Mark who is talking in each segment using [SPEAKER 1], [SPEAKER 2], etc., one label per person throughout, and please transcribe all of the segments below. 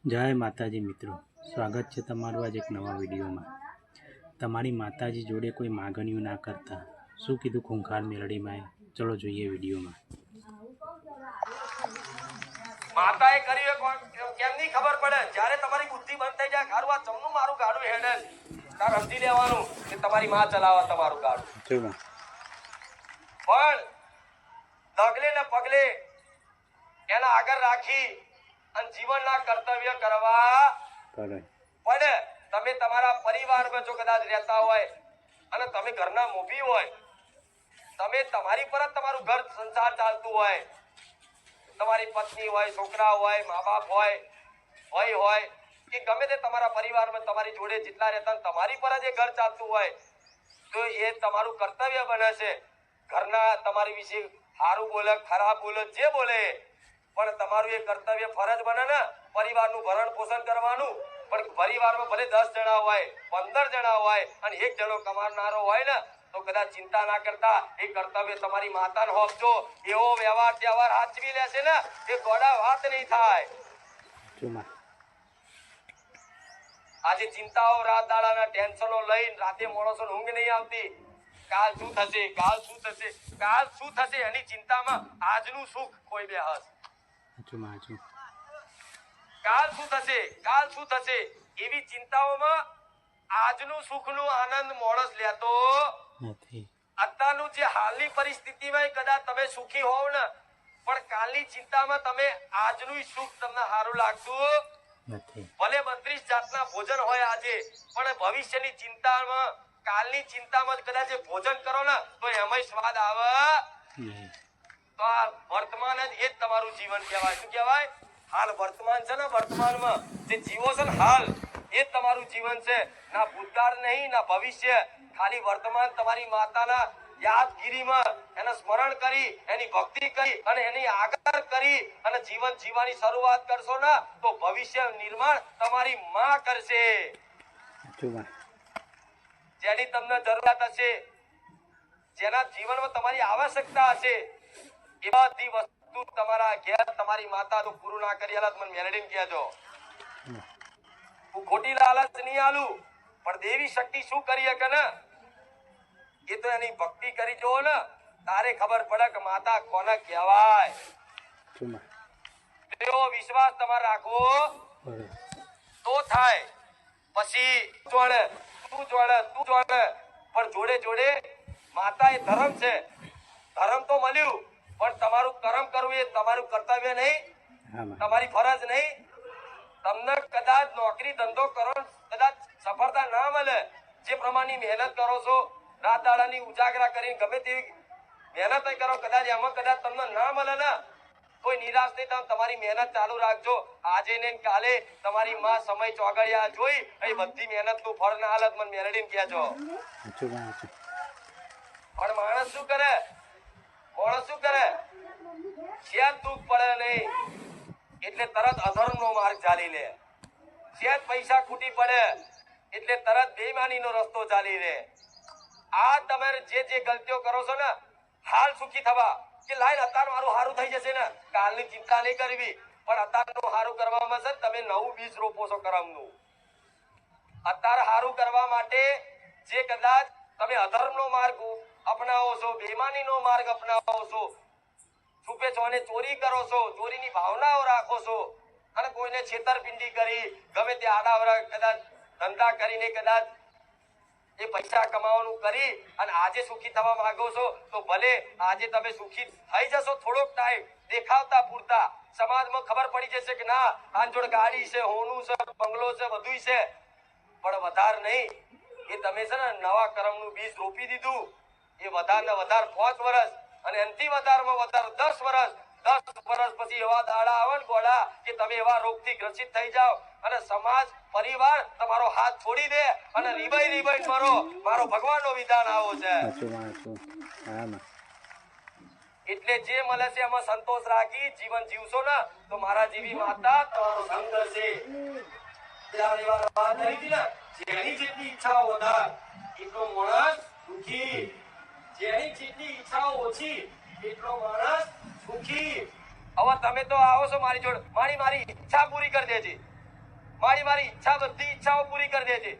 [SPEAKER 1] જય માતાજી મિત્રો, સ્વાગત છે તમારું આજ એક નવા વિડીયોમાં। તમારી માતાજી જોડે કોઈ માગણીઓ ના કરતા શું કીધું ખૂંખાર મેલડીમાં? ચલો જોઈએ વિડીયોમાં।
[SPEAKER 2] માતાએ કર્યું કેમની ખબર પડે? જ્યારે તમારી બુદ્ધિ બંધ થઈ જાય, ગારું આ ચમનું મારું ગાડું હેડલ, તાર સમજી લેવાનું કે તમારી માં ચલાવે તમારું ગાડું। પણ ડગલે ને પગલે એના આગળ રાખી અને જીવનના કર્તવ્ય કરવા પડે। તમે તમારા પરિવારમાં જો કદાચ રહેતા હોય અને તમે ઘરના મોભી હોય, તમે તમારી પર જ તમારું ઘર સંસાર ચાલતું હોય, તમારી પત્ની હોય, છોકરા હોય, મા બાપ હોય, ભાઈ હોય કે ગમે તે તમારા પરિવારમાં તમારી જોડે જેટલા રહેતા તમારી પર જ એ ઘર ચાલતું હોય, તો એ તમારું કર્તવ્ય બને છે। ઘરના તમારી વિશે સારું બોલે, ખરાબ બોલે, જે બોલે, પણ તમારું એ કર્તવ્ય ફરજ બને ને પરિવારનું ભરણ પોષણ કરવાનું। પણ પરિવારમાં ભલે 10 જણા હોય, 15 જણા હોય અને એક જણો કમાનારો હોય ને, તો કદાચ ચિંતા ના કરતા એ કર્તવ્ય તમારી માતાને હોપજો, એવો વ્યવહાર તહેવાર સાચવી લેશે ને એ ગોડા વાત નહીં થાય। આજે ચિંતાઓ રાત દાડાના ટેન્શનો લઈને રાતે માણસોને ઊંઘ નહીં આવતી। કાલ શું થશે, કાલ શું થશે, કાલ શું થશે એની ચિંતામાં આજનું સુખ કોઈ બેહસ। કાલ શું થશે, કાલ શું થશે એવી ચિંતાઓમાં આજનું સુખનો આનંદ માણસ લેતો નથી। અત્યારનું જે હાલની પરિસ્થિતિમાં કદાચ તમે સુખી હોવ ને, પણ કાલની ચિંતામાં તમે આજનું સુખ તમને સારું લાગતું નથી। ભલે 32 જાતના ભોજન હોય આજે, પણ ભવિષ્યની ચિંતામાં, કાલની ચિંતામાં કદાચ ભોજન કરો ને તો એમાંય સ્વાદ આવે। તો આ વર્તમાન જ એ જ તમારું જીવન કહેવાય। શું કહેવાય? હાલ વર્તમાન છે ને, વર્તમાનમાં જે જીવો છે ને હાલ, એ જ તમારું જીવન છે। ના ભૂતકાળ નહીં, ના ભવિષ્ય, ખાલી વર્તમાન તમારી માતાના યાદગીરીમાં એને સ્મરણ કરી, એની ભક્તિ કરી અને એની આગળ કરી અને જીવન જીવવાની શરૂઆત કરશો ને, તો ભવિષ્ય નિર્માણ તમારી માં કરશે। જેની તમને જરૂરિયાત હશે, જેના જીવનમાં તમારી આવશ્યકતા હશે, એ બધી વસ્તુ તમારા ઘેર તમારી માતા તો પૂરું ના કરી આલત, મને મેલડીને કહેજો। હું ખોટી લાલચ નહીં આલું, પણ દેવી શક્તિ શું કરી શકે ને, એ તો એની ભક્તિ કરી જોવો ને, તારે ખબર પડે કે માતા કોને કહેવાય। એવો વિશ્વાસ તમારે રાખવો તો થાય। પછી જોડે તું જોડે પણ જોડે જોડે માતા એ ધર્મ છે, ધર્મ તો મળ્યું, પણ તમારું કર્મ કરવું એ તમારું કર્તવ્ય નહીં, તમારી ફરજ નહીં। તમને કદાચ નોકરી ધંધો કરો, કદાચ સફળતા ના મળે, જે પ્રમાણની મહેનત કરો છો, રાત દાડાની ઉજાગરા કરીને ગમે તેવી મહેનત કરો, કદાચ એમાં કદાચ તમને ના મળે ને, કોઈ નિરાશ નહીં થાય, તમારી મહેનત ચાલુ રાખજો। આજે ને કાલે તમારી માં સમય ચોગડિયા જોઈ એ બધી મહેનત નું ફળ ના હાલત મને મેલડીને કહેજો। પણ માણસ શું કરે? માણસ શું કરે? શેર દુઃખ પડે નહીં એટલે તરત અધર્મ નો માર્ગ ચાલી લે, શેર પૈસા ખૂટી પડે એટલે તરત બેઈમાનીનો રસ્તો ચાલી લે। આ તમે જે ગલતીઓ કરો છો ને, હાલ સુખી થવા કે લાઈન અત્યારે મારું સારું થઈ જશે ને, કાલની ચિંતા નહીં કરવી, પણ અત્યારનું સારું કરવામાં છે તમે નવું બીજ રોપો છો કર્મનું। અત્યારે સારું કરવા માટે જે કદાચ તમે અધર્મનો માર્ગ અપનાવો છો, બેઈમાનીનો માર્ગ અપનાવો છો, છુપે ચોને ચોરી કરો છો, ચોરીની ભાવનાઓ રાખો છો અને કોઈને છેતરપિંડી કરી ગમે તે આડાવડા કદાચ ધંધા કરીને કદાચ એ પૈસા કમાવાનું કરી અને આજે સુખી થવા માંગો છો, તો ભલે આજે તમે સુખી થઈ જશો થોડોક ટાઈમ દેખાવતા પૂરતા, સમાજમાં ખબર પડી જશે કે ના આન જોડે ગાડી છે, હોનું છે, બંગલો છે, બધું છે, પણ વધારે નહીં। એ તમે છે ને નવા કર્મનું બીજ રોપી દીધું, એ વધારે ને વધારે 5 વર્ષ અને એનથી વધારમાં વધારે 10 વર્ષ, 10 વર્ષ પછી એવા દાડા આવે ને ગોડા કે તમે એવા રોગથી ગ્રસિત થઈ જાઓ અને સમાજ પરિવાર તમારો હાથ છોડી દે અને રીબાઈ મરો, મારો ભગવાનનો વિધાન આવો છે। એટલે જે મળે છે એમાં સંતોષ રાખી જીવન જીવશો ને, તો મારા જેવી માતા તમારો સંગ કરશે। જેની જેટલી ઈચ્છાઓ વધારે એટલો માણસ સુખી, જેની જેટલી ઈચ્છાઓ ઓછી એટલો માણસ સુખી। હવે તમે તો આવો છો મારી જોડે, મારી ઈચ્છા પૂરી કરી દેજે, મારી બધી ઈચ્છાઓ પૂરી કરી દેજે.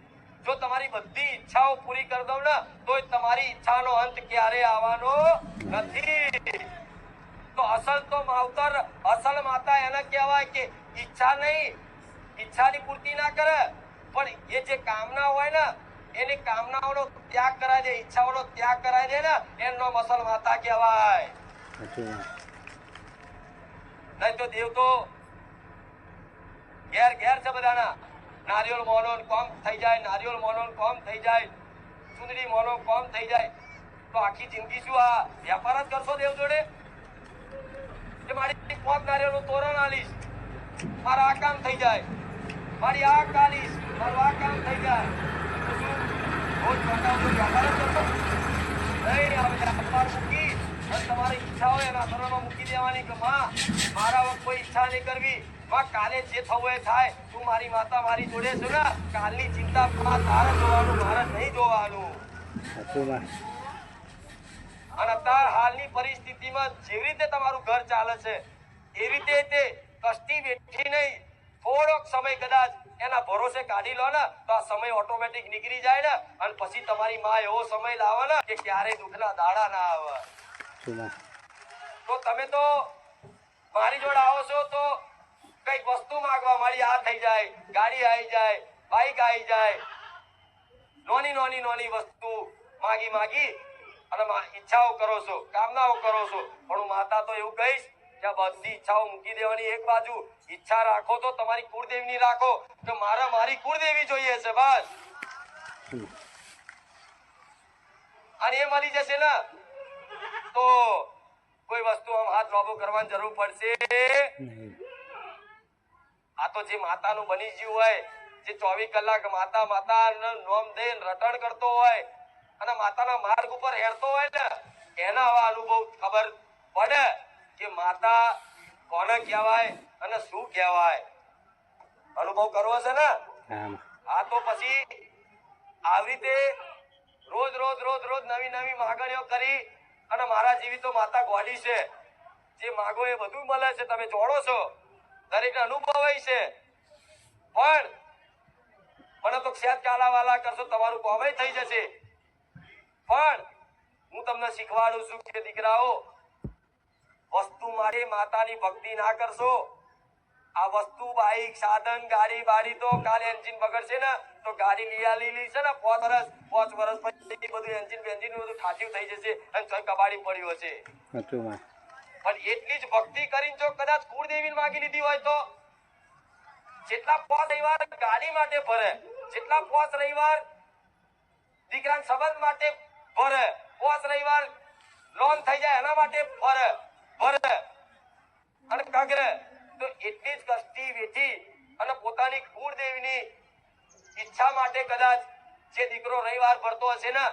[SPEAKER 2] જો તમારી બધી ઈચ્છાઓ પૂરી કરી દઉં ને તોય તમારી ઈચ્છાનો અંત ક્યારે આવવાનો નથી. તો અસલ માવતર, અસલ માતા એને કહેવાય કે ઈચ્છા નહીં, ઈચ્છાની પૂર્તિ ના કરે, પણ એ જે કામના હોય ને એની કામનાઓનો ત્યાગ કરાય દે, ઈચ્છાઓનો ત્યાગ કરાય દે ને એનો અસલ માતા કહેવાય. નહીં તો દેવ તો ઘેર છે બધાના. નારિયેળ મોનો કોમ થઈ જાય, નારિયેળ મોનો કોમ થઈ જાય, ચુંદડી મોનો કોમ થઈ જાય, તો આખી જિંદગી શું આ વ્યાપાર જ કરશો દેવ જોડે? કે મારી 5 નારિયેળનું તોરણ આલીશ, મારા આ કામ થઈ જાય, મારી આ કાલીશ, મારું આ કામ થઈ જાય, તો શું રોજ ચોટાવતો વ્યાપાર જ કરશો? નહીં, આ વ્યાપાર મૂકી અને તમારી ઈચ્છા હોય એના શરણમાં મૂકી દેવાની કે માં મારા વખત કોઈ ઈચ્છા નહીં કરવી, માં કાલે જે થવું એ થાય, તું મારી માતા મારી જોડે છે ને, કાલની ચિંતા તારે જોવાનું, મારે નહીં જોવાનું. અને અત્યારે હાલની પરિસ્થિતિમાં જેવી રીતે તમારું ઘર ચાલે છે એવી રીતે તે કષ્ટી વેઠી નહીં, થોડોક સમય કદાચ એના ભરોસે કાઢી લો ને તો આ સમય ઓટોમેટિક નીકળી જાય ને, અને પછી તમારી માં એવો સમય લાવે ને કે ક્યારેય દુઃખના દાડા ના આવે. તો તમે તો મારી જોડે આવો છો તો કઈક વસ્તુ માંગવા, મારી આ થઈ જાય, ગાડી આવી જાય, બાઈક આવી જાય, નાની વસ્તુ માગી અને ઈચ્છાઓ કરો છો, કામનાઓ કરો છો. પણ હું માતા તો એવું કહીશ કે બધી ઈચ્છાઓ મૂકી દેવાની એક બાજુ. ઈચ્છા રાખો તો તમારી કુળદેવીની રાખો કે મારે મારી કુળદેવી જોઈએ છે બસ, અને એ મળી જશે ને તો કોઈ વસ્તુ આમ હાથ લોભો કરવાની જરૂર પડશે. આ તો જે માતાનું બની ગયું હોય, જે 24 કલાક માતા નામ દઈને રટણ કરતો હોય અને માતાના માર્ગ ઉપર હેરતો હોય ને એના આવા અનુભવ ખબર પડે કે માતા કોને કહેવાય અને શું કહેવાય. અનુભવ કરવો છે ને? આ તો પછી આવી રીતે રોજ નવી માગણીઓ કરી અને મારા જેવી તો માતા ગોડી છે, જે માગો એ બધું મળે છે, તમે જોડો છો, દરેકને અનુભવ છે. પણ મને તો ક્ષેત કાલાવાલા કરશો તમારું કોમે થઈ જશે. પણ હું તમને શીખવાડું છું કે દીકરાઓ, વસ્તુ માટે માતાની ભક્તિ ના કરશો. આ વસ્તુ બાઈક, સાધન, ગાડી બાડી તો કાલે એન્જિન બગડશે ને તો ગાડી લીલી છે ને 5 વર્ષ પછી બધું એન્જિન બધું ઠાઠ્યું થઈ જશે અને ચોય કબાડી પડ્યું હશે. પણ એટલી જ ભક્તિ કરીને જો કદાચ કુળદેવી માગી લીધી હોય તો જેટલા 5 રવિવાર ગાડી માટે ભરે, જેટલા 5 રવિવાર દીકરાના સંબંધ માટે ભરે, 5 રવિવાર લોન થઈ જાય એના માટે ભરે અને કાગરે, તો એટલી જ કષ્ટી વેઠી અને પોતાની કુળદેવીની ઈચ્છા માટે કદાચ જે દીકરો રવિવાર ભરતો હશે ને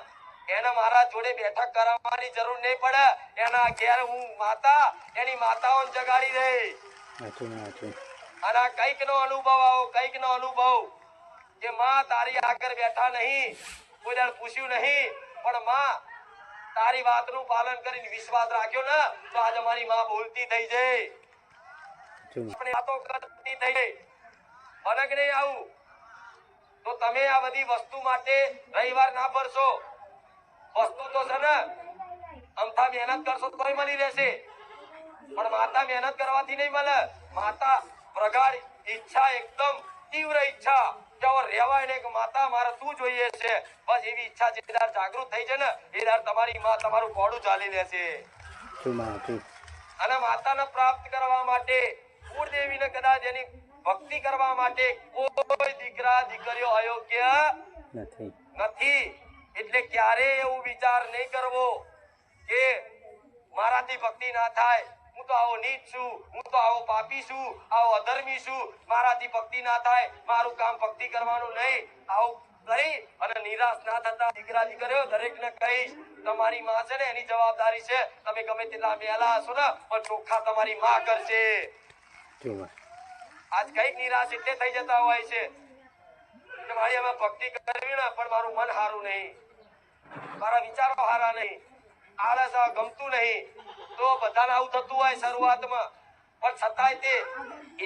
[SPEAKER 2] એને મારા જોડે બેઠક કરાવવાની જરૂર નહીં પડે. એના ઘેર હું માતા એની માતાઓને જગાડી દે. અને કઈક નો અનુભવ કે માં તારી આગળ બેઠા નહીં, કોઈ દર પૂછ્યું નહીં, પણ માં તારી વાતનું પાલન કરીને વિશ્વાસ રાખ્યો ને તો આજ અમારી માં બોલતી થઈ જાય, આપણે વાતો કરતી થઈ ગઈ. બનક નહીં આવું તો તમે આ બધી વસ્તુ માટે રવિવાર ના ભરશો. વસ્તુ તો છે ને અમથા મહેનત કરશો તોય મળી રહેશે, પણ માતા મહેનત કરવાથી નહીં મળે. માતા પ્રગાઢ ઈચ્છા, એકદમ તીવ્ર ઈચ્છા કે રહેવાય ને કે માતા મારે શું જોઈએ છે, બસ એવી ઈચ્છા જે જાગૃત થઈ છે ને એ તમારી માં તમારું કોડું ચાલી લેશે. અને માતાને પ્રાપ્ત કરવા માટે, કુળદેવીને કદાચ એની ભક્તિ કરવા માટે કોઈ દીકરા દીકરીઓ અયોગ્ય નથી. એટલે ક્યારે એવું વિચાર નહીં કરવો કે મારાથી ભક્તિ ના થાય, હું તો આવો નીચ છું, હું તો આવો પાપી છું, આવો અધર્મી છું, મારાથી ભક્તિ ના થાય, મારું કામ ભક્તિ કરવાનું નહીં. આવું કરી અને નિરાશ ના થતા દીકરા દીકરીઓ દરેકને કહીશ, તમારી માં છે ને એની જવાબદારી છે, તમે ગમે તેટલા મેલા હશો ને પણ ચોખ્ખા તમારી માં કરશે. આજ કઈક નિરાશ એટલે થઈ જતા હોય છે કે મારી અમે ભક્તિ કરવી ને પણ મારું મન હારું નહીં, મારા વિચારો હારા નહીં, આળસ ગમતું નહીં. તો બધાને આવું થતું હોય શરૂઆતમાં, પણ છતાંય તે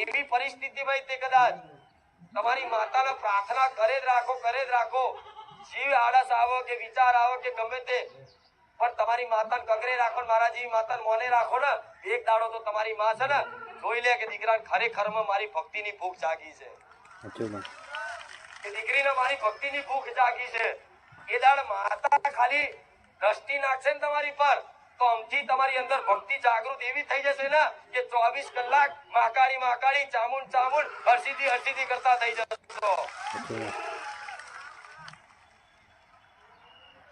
[SPEAKER 2] એવી પરિસ્થિતિમાં તે કદાચ તમારી માતાને પ્રાર્થના કરે જ રાખો. જીવ આળસ આવો કે વિચાર આવો કે ગમે તે, પણ તમારી માતાને કગરે રાખો, મારા જેવી માતાને મોને રાખો ને, એક દાડો તો તમારી માં છે ને જોઈ લે કે દીકરાને ખરેખરમાં મારી ભક્તિની ભૂખ જાગી છે, કે દીકરીને મારી ભક્તિની ભૂખ જાગી છે. એ દાડ માતા ખાલી દ્રષ્ટિ નાખશે ને તમારી પર, તો અમથી તમારી અંદર ભક્તિ જાગૃત એવી થઈ જશે ને કે 24 કલાક મહાકાળી ચામુંડ હરસિદ્ધિ કરતા થઈ જશો.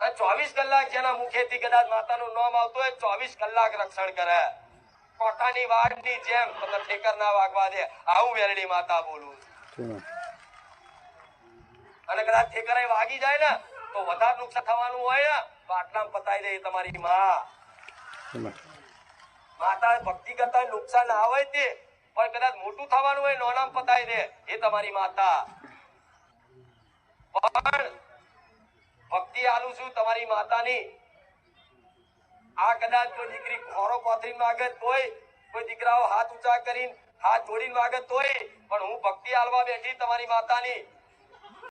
[SPEAKER 2] અને 24 કલાક જેના મુખેથી કદાચ માતાનું નામ આવતું હોય 24 કલાક રક્ષણ કરે. કોઠાની વાડની જેમ તમને ઠેકર ના વાગવા દે, આવું મેરડી માતા બોલું. અને કદાચ ઠેકર વાગી જાય ને તો વધારે નુકસાન થવાનું હોય ને તો આટલામાં પતાઈ દે તમારી માં. માતા ભક્તિ કરતા નુકસાન ના હોય તે, પણ કદાચ મોટું થવાનું હોય નોનામ પતાઈ દે એ તમારી માતા. પણ ભક્તિ આલું છું તમારી માતાની. આ કદાચ કોઈ દીકરી ખોરો કોથરીને માગે તોય, કોઈ દીકરાઓ હાથ ઊંચા કરીને હાથ જોડીને માગે તોય, પણ હું ભક્તિ આલવા બેઠી તમારી માતાની.